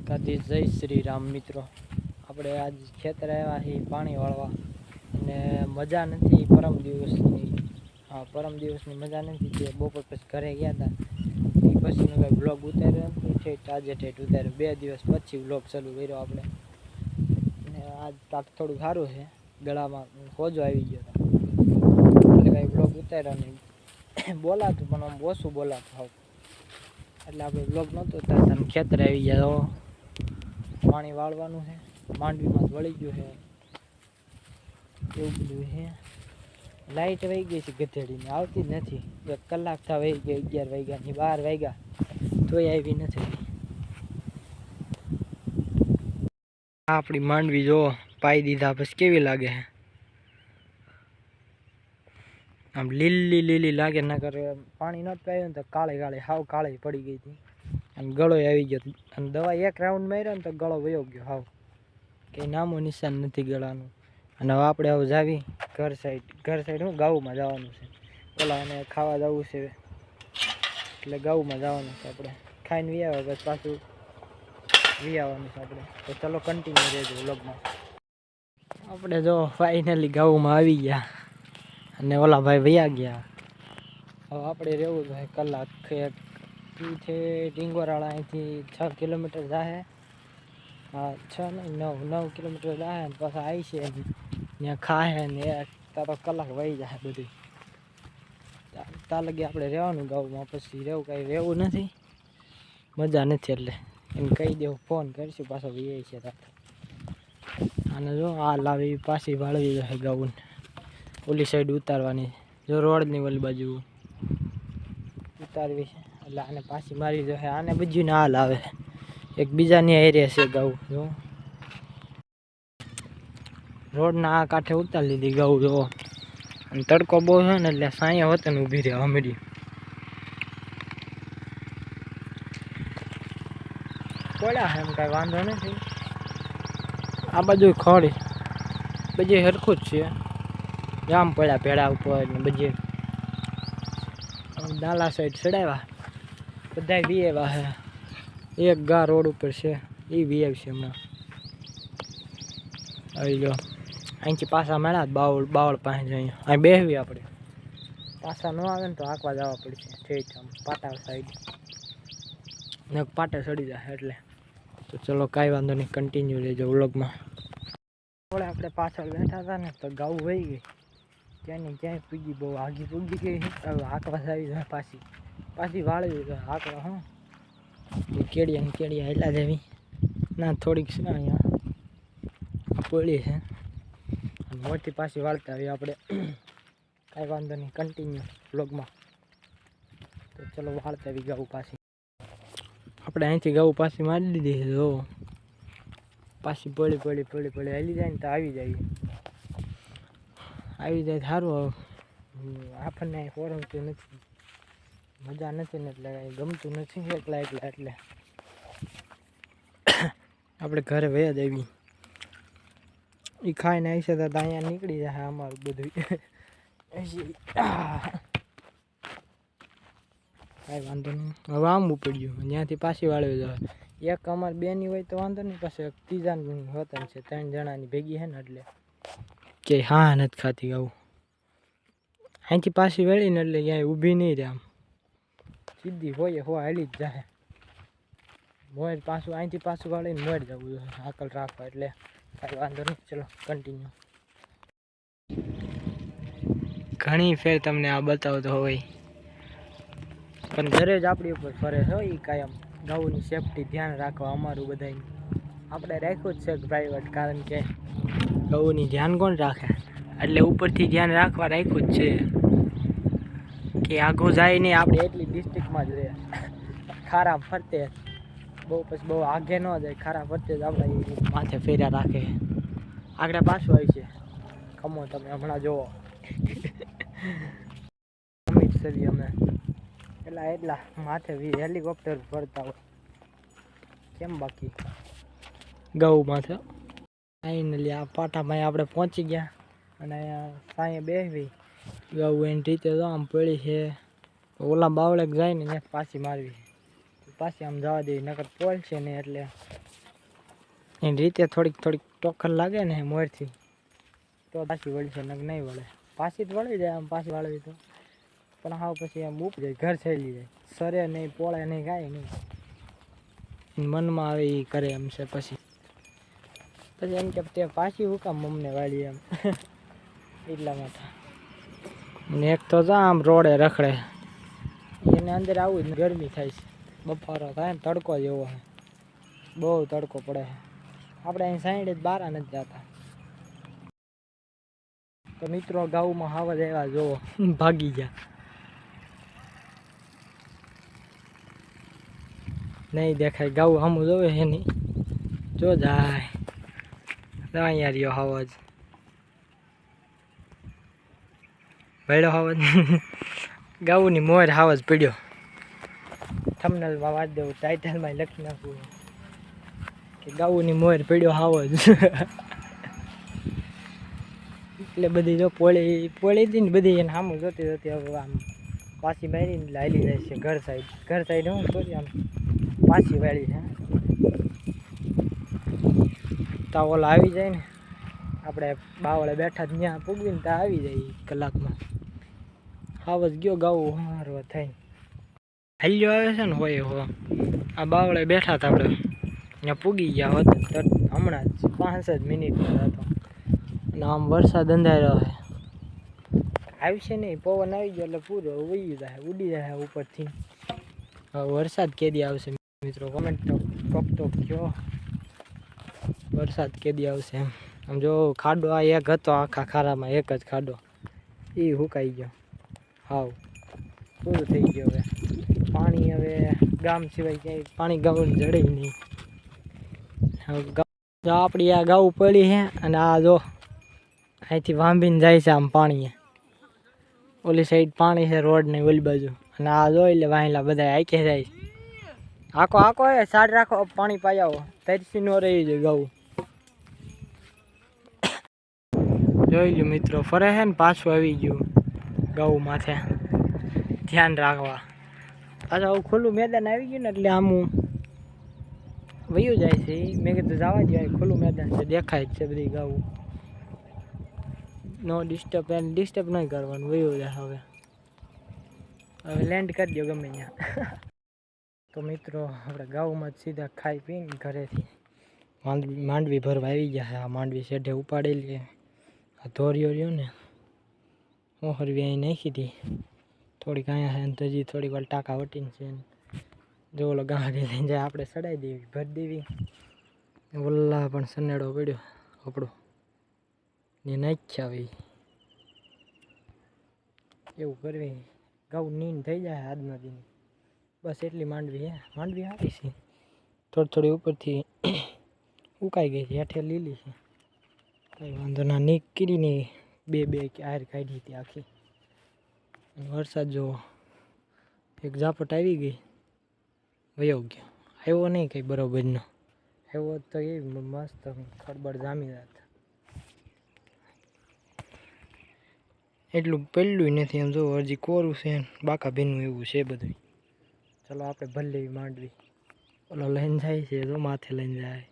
દ્વારકાધીશ જય શ્રી રામ મિત્રો। આપણે આજ ખેતર આવ્યા છીએ પાણી વાળવા અને મજા નથી પરમ દિવસની। પરમ દિવસની મજા નથી જે બપોર પછી ઘરે ગયા હતા એ પછીનો કંઈ બ્લોગ ઉતાર્યો નથી ઠેઠ આજે ઠેઠ ઉતાર્યો 2 દિવસ પછી બ્લોગ ચાલુ કર્યો આપણે। અને આજ તાપ થોડું સારું છે, ગળામાં સોજો આવી ગયો હતો એટલે કાંઈ બ્લોગ ઉતાર્યો નહીં। બોલાતું પણ આમ ઓછું બોલાતું હોવ એટલે આપણે બ્લોગ નહોતો ઉતારતા। ખેતર આવી ગયા તો પાણી વાળવાનું છે, માંડવીમાં વળી ગયું છે એવું બધું છે। લાઇટ વહી ગઈ છે ગધેડીને, આવતી જ નથી। 1 કલાક થવા વહી ગઈ, 11 વાગ્યાની 12 વાગ્યા તોય આવી નથી। આપણી માંડવી જો પાઈ દીધા પછી કેવી લાગે છે, આમ લીલી લીલી લાગે। ના કરે પાણી નહોતું પાયું ને તો કાળી કાળી હાવ કાળી પડી ગઈ હતી અને ગળો આવી ગયો। અને દવા 1 રાઉન્ડ માર્યો ને તો ગળો વયો ગયો હાવ, કંઈ નામો નિશાન નથી ગળાનું। અને હવે આપણે હવે જાવી ઘર સાઈડ હું ગાઉમાં જવાનું છે, ઓલા અને ખાવા જવું છે એટલે ગાઉમાં જવાનું છે આપણે। ખાઈને વી આવે બસ પાછું વી આવવાનું છે આપણે। તો ચલો કન્ટિન્યુ રહેજો વ્લોગમાં। આપણે જો ફાઇનલી ગાઉમાં આવી ગયા અને ઓલા ભાઈ વયા ગયા। હવે આપણે રહેવું જોઈએ કલાક। થી ડીંગોરાળા અહીંથી 6 કિલોમીટર જાય। હા 6 નહીં 9 કિલોમીટર જાય ને પાછા આવી છે ત્યાં ખાય ને તારો કલાક વહી જાય બધું। ત્યાં લગી આપણે રહેવાનું ગામમાં, પછી રહેવું કાંઈ રહેવું નથી, મજા નથી એટલે એને કહી દેવું, ફોન કરીશું પાછો વીએ છે રાત। અને જો આ લાવી પાછી વાળવી જશે ગાઉન, ઓલી સાઈડ ઉતારવાની જો રોડની ઓલી બાજુ ઉતારવી છે એટલે આને પાછી મારી જશે। આને બીજું હાલ આવે એક બીજાની એરિયા છે ગાઉ, જો રોડના આ કાંઠે ઉતારી લીધી ગાઉ જો। અને તડકો બહુ છે ને એટલે સાંયા વતન ઊભી રહે હમડી। કોળા છે એમ કાંઈ વાંધો નથી, આ બાજુ ખોડી બજે હરખું જ છે, જામ પડ્યા ભેડા ઉપર ને બજે ડાલા સાઈડ ચડાવ્યા બધા વી આવ્યા છે। એક ગા રોડ ઉપર છે એ વી આવશે હમણાં। આવી જો અહીંથી પાછા મળ્યા બાવળ પાસે જઈએ, અહીં બેસવી આપણે, પાછા ન આવે ને તો આંકવા જવા પડશે ઠેઠ આમ પાટા સાઈડ ને પાટે ચડી જાય એટલે। તો ચલો કાંઈ વાંધો નહીં, કન્ટિન્યુ રહેજો વ્લોગમાં। આપણે પાછળ બેઠા હતા ને તો ગાઉ વહી ગઈ, ક્યાંય ક્યાંય પૂગી, બહુ આગી પૂગી ગઈ। હવે આંકવા આવી જાય પાછી વાળવી જાય આંકવા। હા કેડિયા હેલા જેવી ના થોડીક અહીંયા પોળી છે, મોટી પાછી વાળતા આવી આપણે। કાંઈ વાંધો નહીં, કન્ટિન્યુ વ્લોગમાં। તો ચલો વાળતા આવી ગાઉ પાછી। આપણે અહીંથી ગાઉ પાછી મારી દીધી છે, જો પાછી પડી હાલી જાય ને તો આવી જાય સારું। આપણને ફોરમતું નથી, મજા નથી ને એટલે કાંઈ ગમતું નથી એકલા એટલે આપણે ઘરે વયા જ આવી। એ ખાઈને આવી છે તો અહીંયા નીકળી જાય અમારું બધું। કાંઈ વાંધો નહીં, હવે આમ ઉપડ્યું ત્યાંથી પાછી વાળવી જાય। એક અમારે બેની હોય તો વાંધો નહીં, પછી એક ત્રીજાની હોતા છે, 3 જણાની ભેગી છે ને એટલે કે હા નથી ખાતી આવું। અહીંથી પાછી વળીને એટલે ક્યાંય ઊભી નહીં રહે, આમ સીધી હોય હાલી જ જાય। મોર પાછું અહીંથી પાછું વાળીને મોર જવું જોઈએ હાકલ રાખવા, એટલે કાંઈ વાંધો નહીં, ચલો કન્ટિન્યુ। ઘણી ફેર તમને આ બતાવતો હોય પણ ઘરે જ આપણી ઉપર ફરે છે એ કાયમ। ગાઉની સેફટી ધ્યાન રાખવા અમારું બધાને આપણે રાખ્યું જ છે પ્રાઇવેટ, કારણ કે ગાઉની ધ્યાન કોણ રાખે એટલે ઉપરથી ધ્યાન રાખવા રાખ્યું જ છે કે આઘું જાય નહીં, આપણે એટલી ડિસ્ટ્રિક્ટમાં જ રહે। ખારા ફરતે બહુ આગે ન જાય, ખારા ફરતે જ આપણે માથે ફેર્યા રાખે। આગળ પાછું આવી છે ખમો, તમે હમણાં જોવો અમિતસરી અમે એટલા માથે હેલિકોપ્ટર ફરતા હોય કેમ બાકી ગાઉ માથે। ફાઇનલી આ પાટામાં આપણે પહોંચી ગયા અને અહીંયા સાંયે બેસવી ગાઉ એની રીતે તો આમ પડી છે। ઓલા બાવળે જાય ને ત્યાં પાછી મારવી, પાછી આમ જવા દેવી, નકર પોલ છે ને એટલે એની રીતે થોડીક ટોકર લાગે ને મોરથી તો પાછી વળશે, નગ નહીં વળે. પાછી જ વળી જાય આમ, પાછી વાળવી તો પણ હાવ પછી આમ ઉપ જાય, ઘર છેલી જાય, સરે નહીં, પોળે નહીં, કાંઈ નહીં. મનમાં આવે એ કરે એમ છે. પછી એમ કે તે પાછી હું કામ અમને વાળી એમ એટલા માટે. ને એક તો જા આમ રોડે રખડે, એને અંદર આવું જ ગરમી થાય છે. બફારો થાય ને તડકો જેવો છે, બહુ તડકો પડે છે. આપણે અહીં સાઈડ જ બહાર નથી જતા. તો મિત્રો ગાઉમાં હાવ જ એવા જોવો ભાગી ગયા, નહીં દેખાય. ગાઉ સામું જોવે છે નહીં, જો જાય અહીંયા રહ્યો હાવ જ ભેડો હાવ જ ગાઉની મોર હાવ જ પડ્યો. થંબનેલમાં વાંચ દેવું, ટાઇટલમાં લખી નાખવું કે ગાઉની મોર પડ્યો હાવ જ. એટલે બધી જો પોળી હતી ને બધી એને સામું જોતી હવે આમ પાછી મારીને હાલી જાય છે ઘર સાઈડ હું સોરી આમ પાછી વાળી છે. તા ઓલા આવી જાય ને, આપણે બાવળે બેઠા જ ત્યાં પૂગવીને ત્યાં આવી જાય કલાકમાં. હાવ જ ગયો ગાવું હારવા થઈને. હાલ્યો આવે છે ને હોય હો, આ બાવળે બેઠા હતા આપણે ત્યાં પૂગી ગયા હોત હમણાં જ 5 જ મિનિટમાં હતો. અને આમ વરસાદ અંધાર્યો છે, આવશે નહીં, પવન આવી ગયો એટલે પૂરો વહી જાય, ઉડી જાય ઉપરથી. હવે વરસાદ કેદી આવશે મિત્રો, કમેન્ટ ટોક કયો વરસાદ કેદી આવશે એમ. આમ જો ખાડો આ એક હતો, આખા ખારામાં એક જ ખાડો, એ સુકાઈ ગયો હાવ પૂરું થઈ ગયું. હવે પાણી હવે ગામ સિવાય ક્યાંય પાણી ગાવું જડે નહીં. જો આપણી આ ગાઉ પડી છે અને આ જો અહીંથી વાંભીને જાય છે આમ પાણી, ઓલી સાઈડ પાણી છે રોડની ઓલી બાજુ, અને આ જો એટલે વાહેલા બધા આંકે જાય છે. આકો એ સાડ રાખો, પાણી પાઈ આવો, તરસી નો રહી જાય ગાઉ. જોઈ લ્યો મિત્રો, ફરે છે ને પાછું આવી ગયું ગાઉ માથે, ધ્યાન રાખવા. પાછું આવું ખુલ્લું મેદાન આવી ગયું ને એટલે આમ વયું જાય છે. મેં કીધું જવા જાય, ખુલ્લું મેદાન છે, દેખાય જ છે બધી ગાઉ. નો ડિસ્ટર્બ, એને ડિસ્ટર્બ નહીં કરવાનું, વયું જાય. હવે લેન્ડ કરી દો ગમે ત્યાં. તો મિત્રો આપણે ગાઉમાં જ સીધા ખાઈ પીને ઘરેથી માંડવી ભરવા આવી ગયા છે. આ માંડવી શેઢે ઉપાડેલી, આ ધોરીઓ રહ્યો ને હું હરવી અહીં નાખી હતી થોડીક, અહીંયા છે હજી થોડીક વાર ટાંકા વટીને છે. જો ઓલો ગાડી લઈને જાય આપણે ચડાવી દેવી, ભરી દેવી. વલ્લા પણ સનેડો પડ્યો આપણો ને નાખ્યા આવી, એવું કરવી. ગાઉ નીંદ થઈ જાય આજના દિન. બસ એટલી માંડવી હે, માંડવી આવી છે થોડી ઉપરથી ઉકાઈ ગઈ છે, હેઠે લીલી છે, કંઈ વાંધો ના. નીકળીને બે કે આર કાઢી હતી આખી. વરસાદ જોવો, એક ઝાપટ આવી ગઈ, વયો ગયો. આવ્યો નહીં કંઈ બરોબરનો, આવ્યો તો એ મસ્ત ખડબડ જામી જાત. એટલું પેલું નથી એમ, જો હજી કોરું છે, બાકા ભીનું એવું છે બધું. ચલો આપણે ભલે માંડવી, ઓલો લઈને જાય છે, જો માથે લઈને જાય.